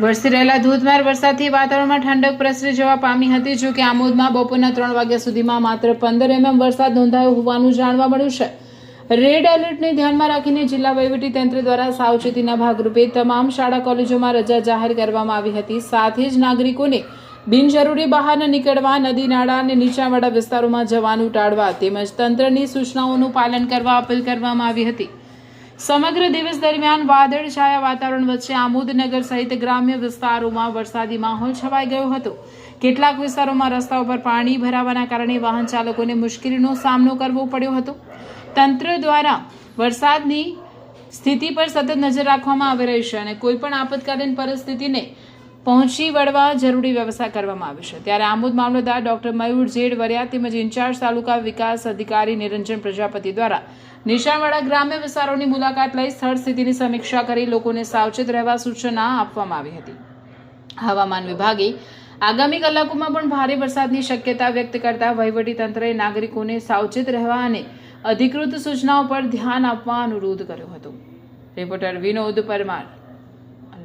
વરસી રહેલા ધોધમાર વરસાદથી વાતાવરણમાં ઠંડક પ્રસરી જવા પામી હતી. જો કે આમોદમાં બપોરના 3 વાગ્યા સુધીમાં માત્ર 15 mm વરસાદ નોંધાયો હોવાનું જાણવા મળ્યું છે. રેડ એલર્ટને ધ્યાનમાં રાખીને જિલ્લા વહીવટીતંત્ર દ્વારા સાવચેતીના ભાગરૂપે તમામ શાળા કોલેજોમાં રજા જાહેર કરવામાં આવી હતી. સાથે જ નાગરિકોને બિનજરૂરી બહાર ન નીકળવા, નદી નાળા અને નીચાણવાળા વિસ્તારોમાં જવાનું ટાળવા તેમજ તંત્રની સૂચનાઓનું પાલન કરવા અપીલ કરવામાં આવી હતી. સમગ્ર દિવસ દરમિયાન વાદળછાયા વાતાવરણ વચ્ચે આમોદનગર સહિત ગ્રામ્ય વિસ્તારોમાં વરસાદી માહોલ છવાઈ ગયો હતો. કેટલાક વિસ્તારોમાં રસ્તાઓ પર પાણી ભરાવાના કારણે વાહન ચાલકોને મુશ્કેલીનો સામનો કરવો પડ્યો હતો. તંત્ર દ્વારા વરસાદની સ્થિતિ પર સતત નજર રાખવામાં આવી રહી છે અને કોઈપણ આપતકાલીન પરિસ્થિતિને પહોંચી વળવા જરૂરી વ્યવસ્થા કરવામાં આવી છે. ત્યારે આમોદ મામલતદાર ડોક્ટર મયુર જેડ વરિયા તેમજ ઇન્ચાર્જ તાલુકા વિકાસ અધિકારી નિરંજન પ્રજાપતિ દ્વારા નીચાણવાળા ગ્રામ્ય વિસ્તારોની મુલાકાત લઈ સ્થળ સ્થિતિની સમીક્ષા કરી લોકોને સાવચેત રહેવા સૂચના આપવામાં આવી હતી. હવામાન વિભાગે આગામી કલાકોમાં પણ ભારે વરસાદની શક્યતા વ્યક્ત કરતા વહીવટીતંત્રએ નાગરિકોને સાવચેત રહેવા અને અધિકૃત સૂચનાઓ પર ધ્યાન આપવા અનુરોધ કર્યો હતો. રિપોર્ટર વિનોદ પરમાર.